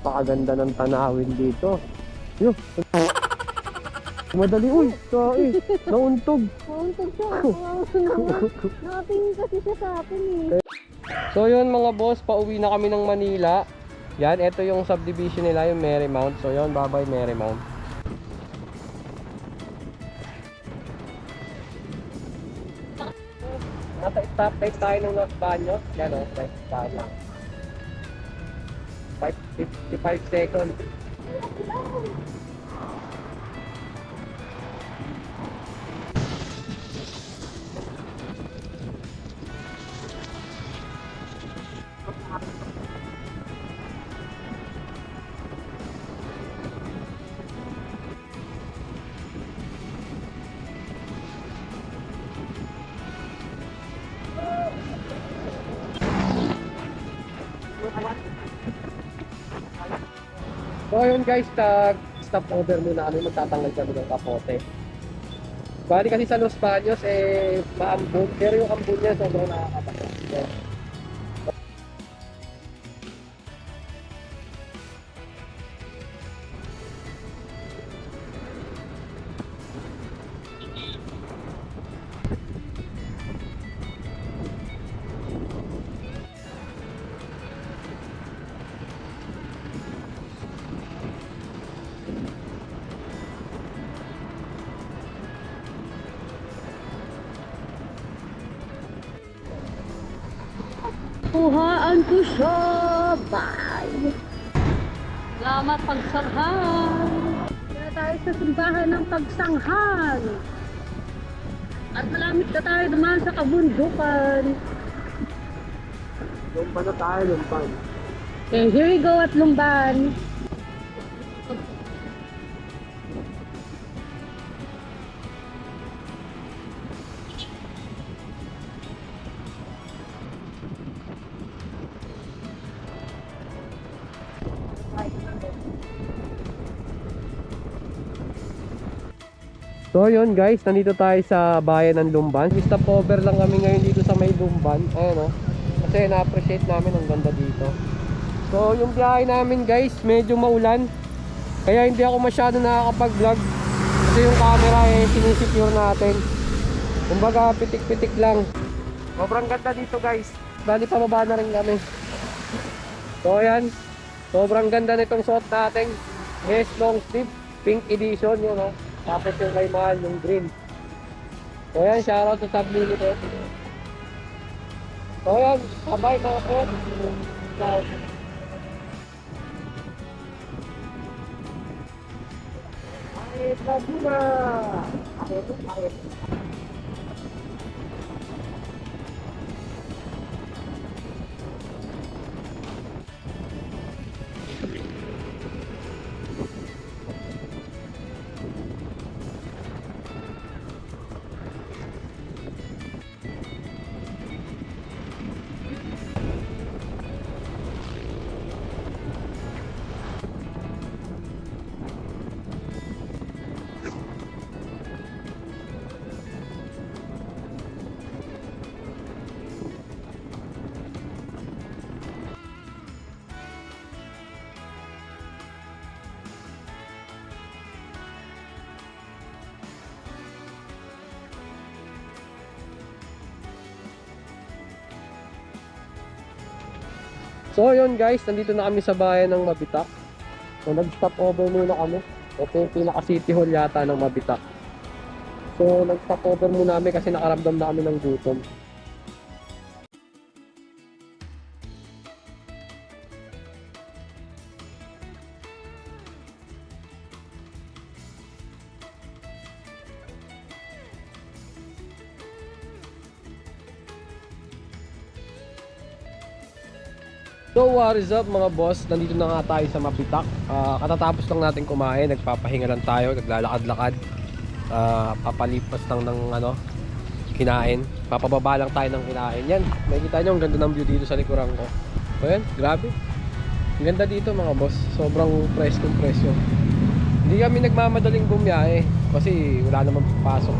napakaganda ng tanawin dito. Yo, madali, uy, nauntog. Nauntog siya. Nakatingin kasi siya sa atin eh. So yun mga boss, pauwi na kami ng Manila. Yan, ito yung subdivision nila, yung Marymount. So yun, bye-bye Marymount. Nasa stoplight tayo ng Los Baños. Yan o, right tayo. 55 seconds. So yun guys, stop over muna kami, magtatanggal kami ng kapote. Bali kasi sa Los Baños maambon, pero yung ambon niya sobrang nakakabasa. Yan. Kuhaan ko siya. Bye. Salamat pagsanghan. Kaya tayo sa simbahan ng pagsanghan. At malamit na tayo naman sa kabundukan. Lumban na tayo, lumban. Okay, here we go at Lumban. So yun guys, nandito tayo sa bayan ng Lumban. Stop over lang kami ngayon dito sa may Lumban. Ayan o. Kasi na-appreciate namin, ang ganda dito. So yung biyahe namin guys, medyo maulan. Kaya hindi ako masyado nakakapag-vlog. Kasi yung camera sinisecure natin. Kumbaga pitik-pitik lang. Sobrang ganda dito guys. Bali pababa na rin kami. So ayan. Sobrang ganda nitong suot natin. Yes, long sleeve. Pink edition yun o. Tapos yung kay Mahal, yung green. So yan, shoutout sa Sublimited. So yan, bye mga po. Ay, Laguna! Ay. So yun guys, nandito na kami sa bayan ng Mabitak. So nag-stop over muna kami. Ito yung pinaka-city hall yata ng Mabitak. So nag-stop over muna kami kasi nakaramdam na kami ng gutom. So what is up mga boss, nandito na nga tayo sa Mabitak. Katatapos lang natin kumain, nagpapahinga lang tayo, naglalakad-lakad. Papalipas lang ng kinain. Papababa lang tayo ng kinain. Yan, makikita nyo ang ganda ng view dito sa likuran ko. So yan, grabe. Ang ganda dito mga boss, sobrang preskong presyo. Hindi kami nagmamadaling bumiyahe kasi wala namang pasok.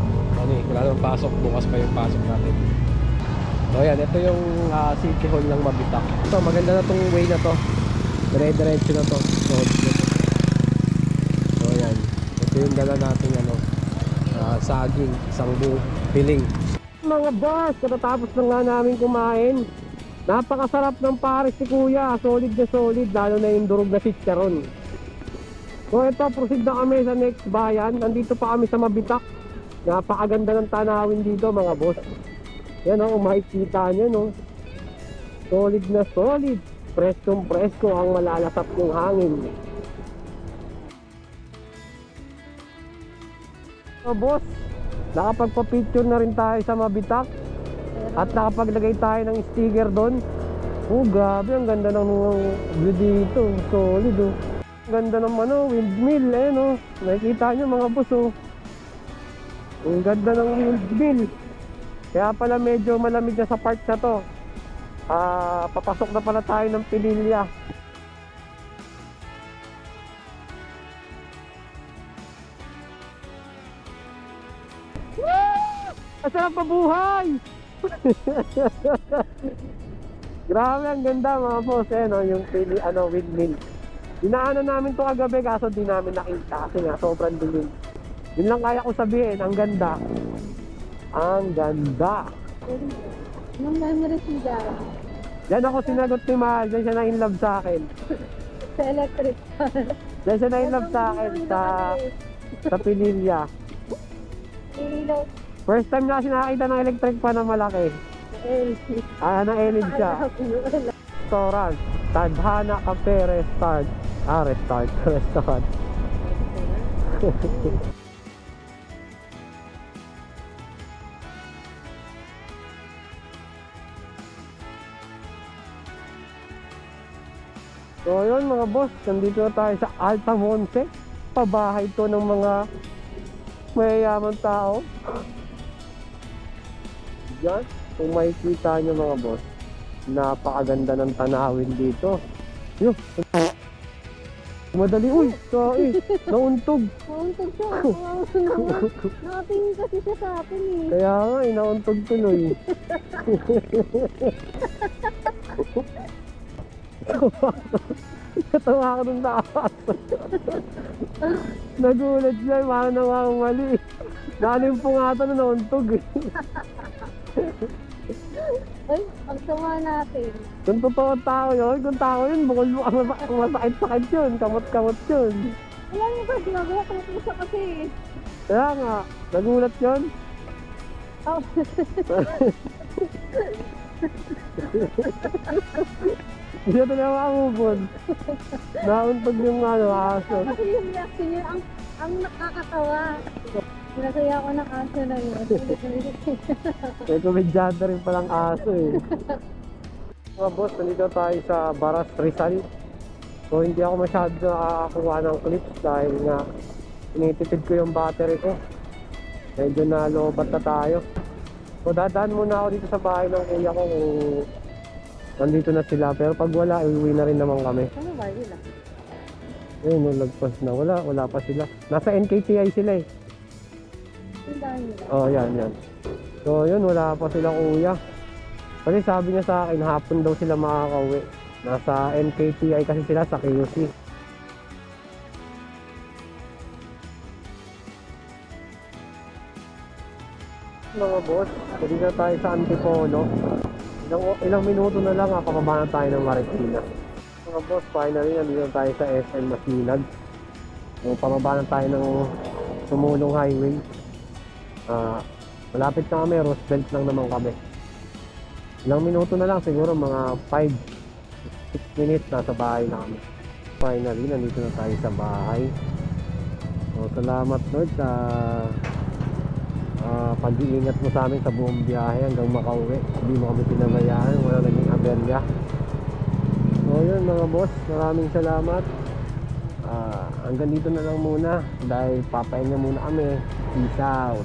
Wala namang pasok, bukas pa yung pasok natin. So yan, ito yung City Hall ng Mabitak. So maganda na tong way na to. Dire-diretso na to. So yan. Ito yung dala natin saging, isang piling. Mga boss, katatapos na nga namin kumain. Napakasarap ng pares ni Kuya. Solid na solid, lalo na yung durog na chicharon. So ito, proceed na kami sa next bayan. Nandito pa kami sa Mabitak. Napakaganda ng tanawin dito mga boss. Yan makikita nyo no. Solid na solid. Preskong presko ang malalasap ng hangin. So boss, nakapagpa-picture na rin tayo sa Mabitak. At nakapaglagay tayo ng sticker doon. Grabe, ang ganda ng view dito. Solid Ang ganda ng windmill Nakikita nyo mga boss Ang ganda ng windmill. Kaya pala medyo malamig na sa part na to. Papasok na pala tayo ng Pililya. Masarap mabuhay! Grabe, ang ganda mga boss yung windmill. Dinaanan namin to kagabi kaso di namin nakita kasi nga sobrang dilim. Yun lang kaya ko sabihin, ang ganda. Ang ganda. Nung memories mo dyan. Yan ako sinagot ni Mahal, dyan siya na-inlove sa akin. Sa electric fan. Dyan siya na-inlove sa akin sa Pililya. Ilaw. First time na kasi nakakita ng electric fan na malaki. LG. Na-elid siya. Restaurant, Tadhana Cafe Restart. Restaurant. So yun mga boss, nandito na tayo sa Altamonte. Pabahay to ng mga mayayaman tao. Diyan, kung makikita nyo mga boss, napakaganda ng tanawin dito. Yun, madali, nauntog. Nauntog siya. Nakatingin kasi siya sa atin Kaya nga, nauntog tuloy. Natawa ako nung naapas. Nagulat siya, parang namamali. Nalim po nga ito na nauntog Ay, ang sama natin. Kung totoo tao yun, bukol mo masakit-sakit yun, kamot-kamot yun. Alam mo ba, ginagawa ko na siya kasi. Kaya nga, nagulat yun. Oh. Hindi na talaga makamubon. Nauntog yung aso. Kasi yung reaction niya, ang nakakatawa. Nasaya ko ng aso na yun. May komedyante rin palang aso Mga boss, nandito tayo sa Baras Rizal. So hindi ako masyado nakakakuha ng clips dahil nga tinitipid ko yung battery ko. Medyo nalobat na tayo. So dadaan muna ako dito sa bahay ng kuya ko kung nandito na sila. Pero pag wala, uwi na rin naman kami. Ano ba yun Ayun, lagpas na. Wala pa sila. Nasa NKTI sila yan. So yun, wala pa sila kuya. Kasi sabi niya sa akin, hapon daw sila makakauwi. Nasa NKTI kasi sila sa QC. Mga boss, hindi na tayo sa Antipolo. Ilang minuto na lang, pababa na tayo ng Marikina. Mga boss, finally, nandito tayo sa SM Masinag. So, pababa na tayo ng Sumulong Highway. Malapit na kami, Roosevelt lang naman kami. Ilang minuto na lang, siguro mga 5-6 minutes nasa bahay na kami. Finally, nandito na tayo sa bahay. So, salamat Lord sa pag-iingat mo sa amin sa buong biyahe hanggang makauwi. Hindi mo kami pinabayaan, wala naging aberya. So yun mga boss, maraming salamat. Hanggang dito na lang muna dahil papahinga muna kami. Peace out.